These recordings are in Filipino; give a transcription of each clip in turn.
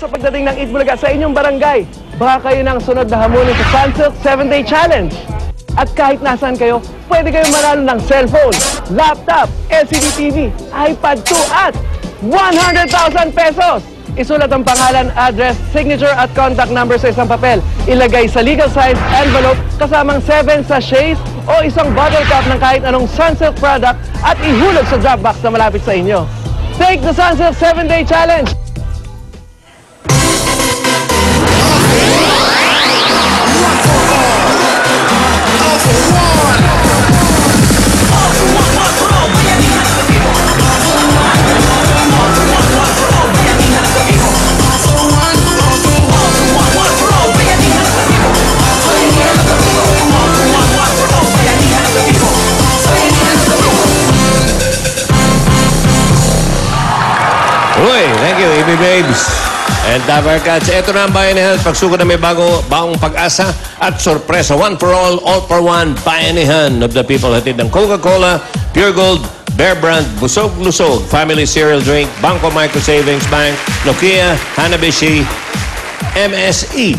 Sa pagdating ng Eat Bulaga sa inyong barangay, baka kayo ng sunod na hamulin sa Sunsilk 7-Day Challenge. At kahit nasaan kayo, pwede kayong manalo ng cellphone, laptop, LCD TV, iPad 2 at 100,000 pesos! Isulat ang pangalan, address, signature at contact number sa isang papel. Ilagay sa legal size envelope kasamang 7 sachets o isang bottle cap ng kahit anong Sunsilk product at ihulog sa drop box na malapit sa inyo. Take the Sunsilk 7-Day Challenge! Uy, thank you, EB Babes. And Dabar Cats, ito na ang Bayanihan. Pagsugod na may bagong pag-asa at sorpresa. One for all for one. Bayanihan of the people. Hatid ng Coca-Cola, Pure Gold, Bear Brand, Busog-Lusog, Family Cereal Drink, Bangko Micro Savings Bank, Nokia, Hanabishi, MSE,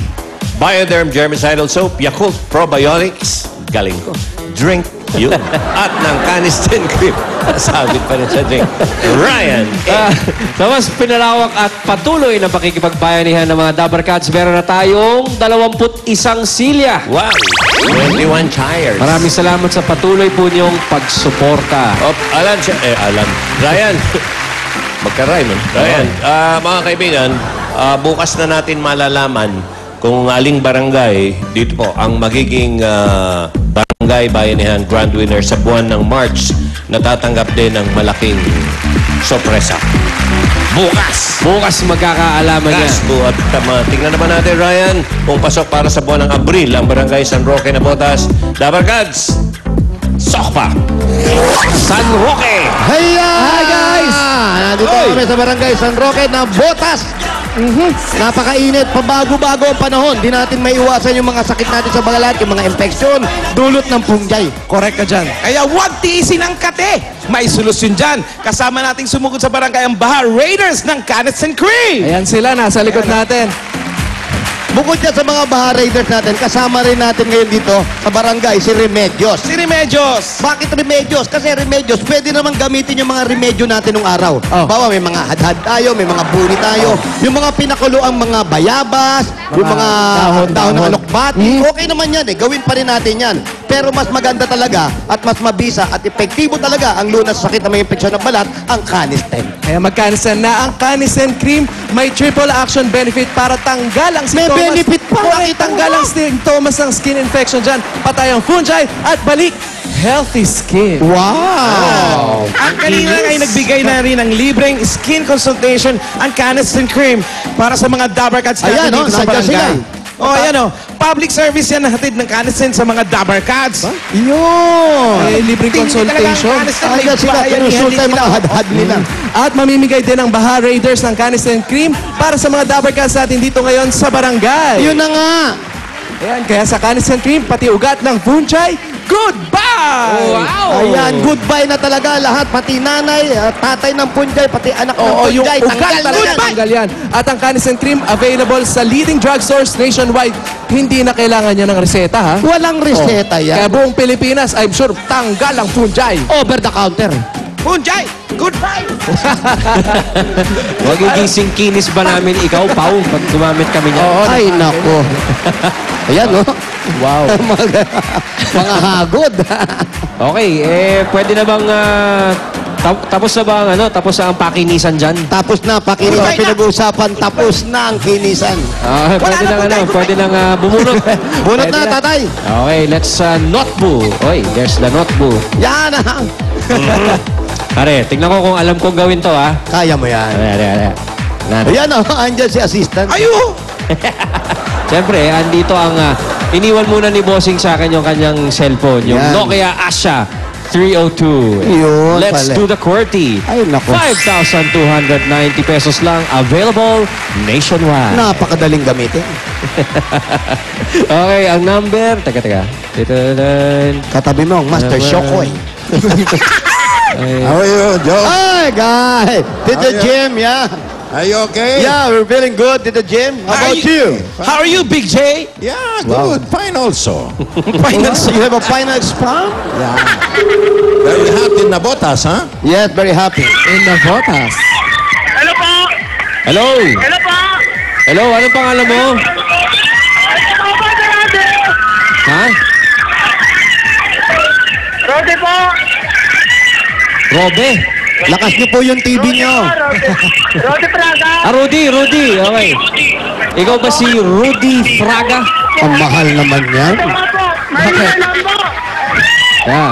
Bioderm Germicidal Soap, Yakult Probiotics, galing ko, Drink yun. At ng Caniston Cream. Sabit pa rin sa drink. Ryan. Sa mas pinalawak at patuloy na pakikipagbayanihan ng mga Dabar Cats, meron na tayong 21 silya. Wow. 21 tires. Maraming salamat sa patuloy po niyong pagsuporta. Alan siya. Alan. Ryan. Magka-rhyme. Ryan. Mga kaibigan, bukas na natin malalaman kung aling barangay dito po ang magiging Barangay Bayanihan Grand Winner sa buwan ng March. Natatanggap din ng malaking sorpresa. Bukas magkakaalaman niya. At tingnan naman natin, Ryan, kung pasok para sa buwan ng Abril ang Barangay San Roque na Botas. Dabar Cats, Sokpa! San Roque! Hiya! Hi guys! Nandito kami sa Barangay San Roque na Botas. Napakainit, pabago-bago ang panahon. Di natin maiwasan yung mga sakit natin sa bagalat, yung mga infeksyon, dulot ng punggay. Correct ka dyan. Kaya huwag tiisin ang kate. May solusyon dyan. Kasama nating sumugod sa barangay ang Baha Raiders ng Caniston Cream. Ayan sila, nasa likod natin. Bukod dyan sa mga Baha Raiders natin, kasama rin natin ngayon dito sa barangay si Remedios. Si Remedios. Bakit Remedios? Kasi Remedios, pwede naman gamitin yung mga remedyo natin nung araw. Bawa, may mga hadhad tayo, may mga buni tayo. Yung mga pinakulo ang mga bayabas, yung mga dahon ng alokbati. Okay naman yan eh, gawin pa rin natin yan. Pero mas maganda talaga at mas mabisa at epektibo talaga ang lunas sa sakit na may infeksyon ng balat, ang Caniston. Kaya mag-Caniston na ang Caniston Cream. May triple action benefit para tanggal ang May sintomas. benefit pa! Correct, tanggal ang sintomas ng skin infection dyan. Patay ang fungi at balik healthy skin. Wow! Ang kanina ay nagbigay na rin ng libreng skin consultation ang Caniston Cream para sa mga Dabar Cats natin Ayan, dito sa nandiyan barangay. sila. Ayan public service yan na hatid ng Caniston sa mga Dabar Cats. Yun! Libreng consultation. Ayan sila, kinusulta yung mga hadhad nila. At mamimigay din ang Baha Raiders ng Caniston Cream para sa mga Dabar Cats natin dito ngayon sa barangay. Yun na nga! Ayan, kaya sa Caniston Cream, pati ugat ng fungi, goodbye! Wow! Ayan, goodbye na talaga lahat. Pati nanay, tatay ng punjay, pati anak ng Oo, yung punjay. ugat Tanggal na talaga, yan. tanggal yan. At ang Caniston Cream, available sa leading drugstores nationwide. Hindi na kailangan niya ng reseta, ha? Walang reseta Kaya yan. buong Pilipinas, I'm sure, tanggal ang fungi. Over the counter. Punjay, goodbye! Magiging kinis ba namin ikaw, Pau, pag gumamit kami niya? Ay, nako. Ayan, no? Wow. Mga hagod. Okay, pwede na bang tapos na ba ang tapos na ang pakinisan dyan? Tapos na, pakinisan pinag-uusapan. Tapos na ang kinisan. Pwede nang bumunot. Bunot Pwede na, tatay. Okay, let's not boo. Oy, there's the not boo. Yan na. Pare, tignan ko kung alam kong gawin to, ha? Kaya mo yan. Ayan, andyan si assistant. Ayo! Siyempre, andito ang iniwan muna ni Bossing sa akin yung kanyang cellphone, yung Yan. Nokia Asha 302. Yun Let's pala. do the QWERTY. Ay, nako. 5,290 pesos lang. Available nationwide. Napakadaling gamitin. Okay, ang number. Teka. Katabi mo ang Master Shokoy. How are you, Joe? Ay, guy! To the gym, yeah. Are you okay? Yeah, we're feeling good at the gym. How about you? How are you, Big J? Yeah, good. Fine also. You have a fine exam? Yeah. Very happy na botas, ha? Yes, very happy. In the Botas. Hello po! Hello? Hello po! Hello, anong pangalan mo? Hello po, Rode! Ha? Rode po! Robe? Lakas niyo po yung TV niyo. Rode Praga! Rudy. Okay. Ikaw ba si Rudy Fraga? Ang mahal naman yan. Hello po! Mahina lang po! Yeah.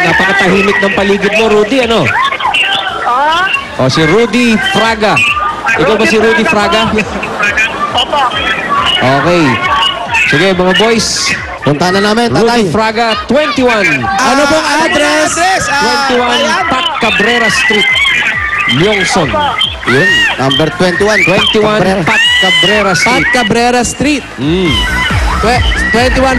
Napakatahimik ng paligid mo, Rudy, ano? Ah? O, si Rudy Fraga. Ikaw ba si Rudy Fraga? Opo! Okay. Sige, mga boys. Punta na namin, Rudy tatay. Fraga, 21. Ano pong address? 21 Pat Cabrera Street, Longson. Yun, number 21. 21 Pat Cabrera Street. Cabrera Street. 21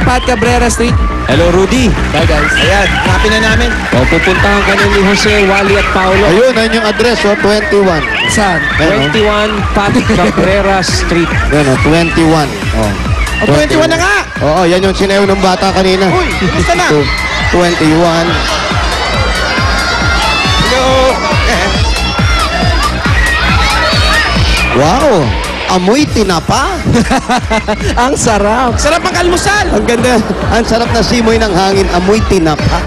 Pat Cabrera Street. Hello, Rudy. Bye guys. Ayan, hanapin na namin. O, pupuntahan ka na ni Jose, Wally at Paolo. Ayun, ayun yung address, 21. Saan? 21 Pat Cabrera Street. Yan, 21. Oh. 21 na nga! Oo, yan yung sinayaw ng bata kanina. Uy, kumusta na? 21. Hello! Wow! Amoy tinapa. Ang sarap. Sarap ang almusal! Ang ganda. Ang sarap na simoy ng hangin. Amoy tinapa.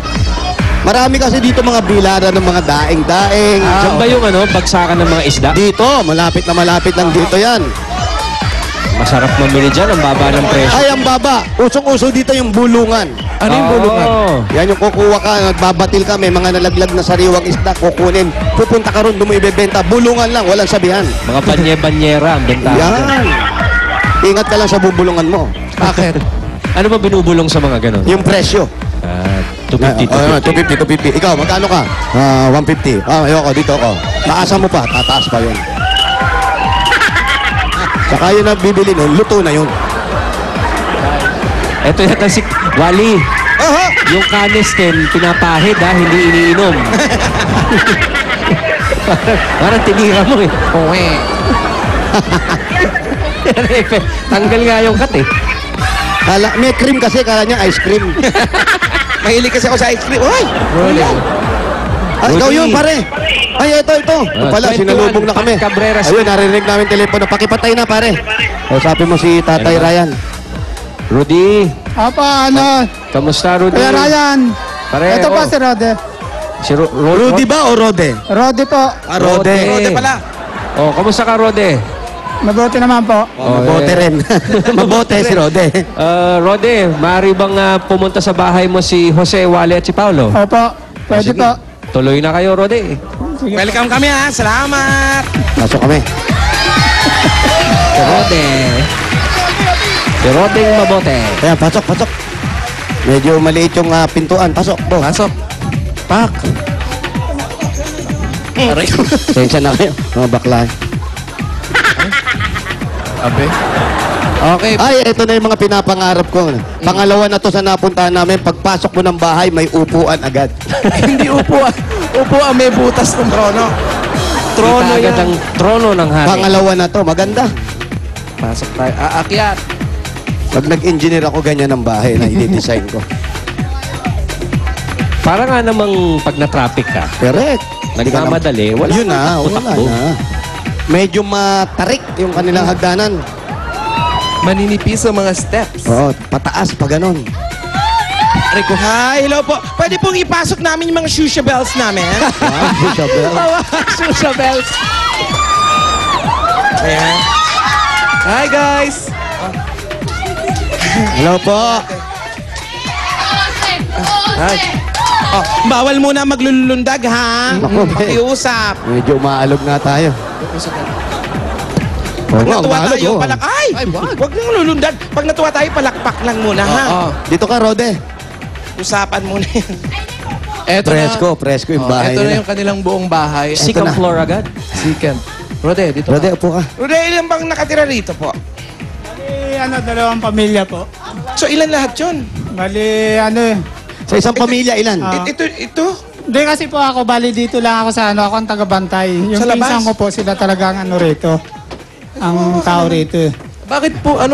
Marami kasi dito mga bilada ng mga daing-daing. Diyan ba yung bagsakan ng mga isda? Dito, malapit na malapit lang dito yan. Masarap mamili dyan, ang baba ng presyo. Ay, ang baba. Usong-uso dito yung bulungan. Ano yung bulungan? Oh. Yan yung kukuha ka, nagbabatil ka, may mga nalaglag na sariwang isda, kukunin. Pupunta ka ron, doon mo ibebenta. Bulungan lang, walang sabihan. Mga banye-banyera ang bentahan dyan. Yan. Ingat ka lang sa bubulungan mo. Bakit? Ano ba binubulong sa mga ganun? Yung presyo. 250, 250. 250. Ikaw, magkano ka? 150. Ayoko, dito ako. Taasan mo pa, tataas pa yun. Saka yun na bibili nun, luto na yun. Ito yata si Wally. Aha! Yung kanistin, pinapahid ha, hindi iniinom. Parang tinira mo eh. Uwe. Tanggal nga yung kat eh. May cream kasi, kala niya ice cream. Mahilig kasi ako sa ice cream. Uy! Ikaw Rudy. yun, pare. Ay, ito. Ito pala, 21, sinalubong na kami. Pat Cabrera Ayun, narinig namin telepono. Pakipatay na, pare. Sabi mo si Tatay Ryan. Rudy, Apa, ano? kamusta Rudy? Kuya Ryan. Pareho. Ito pa si Rode. Si Rudy ba o Rode? Rode po. Rode. Rode pala. Oh, kamusta ka Rode? Mabuti naman po. Mabote rin. Mabote si Rode. Rode, maaari bang pumunta sa bahay mo si Jose, Wally at si Paolo? Opo. Pwede Sige. po. Tuloy na kayo, Rode. Welcome kami ha. Salamat! Pasok kami. Si Rode. Si Rodeng Mabote. Ayan, pasok. Medyo maliit yung pintuan. Pasok, bo. Pasok. Pak. Sensya na kayo, mga bakla. Abe. Okay. Ay, ito na yung mga pinapangarap ko. Pangalawa na to sa napuntahan namin. Pagpasok mo ng bahay, may upuan agad. Hindi upuan. Upuan may butas ng trono. Trono agad ang trono ng hari. Pangalawa na to, maganda. Pasok tayo. Aakyat. Pag nag-engineer ako, ganyan ang bahay na i-design ko. Para nga namang pag na-traffic ka, Correct. nagmamadali, wala Yun na, wala takbo. na. Medyo matarik yung kanilang hagdanan. Maninipis ang mga steps. Oo, pataas pa ganon. Hi, hello po. Pwede pong ipasok namin yung mga shusha bells namin. Isabel. Susha bells. Ayan. Hi guys. Hello po. Hi. Oh, bawal muna maglulundag ha. Naku, Pakiusap. Medyo umaalog nga tayo. Pag Oo, natuwa umaalog, tayo, oo. Ay, wag nang lulundag. Pag natuwa tayo, palakpak lang muna ha. Oo. Dito ka, Rode. Usapan muna yan. Eto Presko yung bahay Ito na nila. yung kanilang buong bahay. Second floor agad. Second. Rode, dito Rode, ka. upo ka. Rudy, ilan bang nakatira rito po? Dalawang pamilya po. So, ilan lahat yun? Bali, Sa isang pamilya, ilan? Ah. Ito, Hindi kasi po ako, bali dito lang ako sa ano, ako ang taga-bantay. Yung Sa labas? pinsan ko po, sila talagang ano rito. Ang tao rito. Bakit po, ano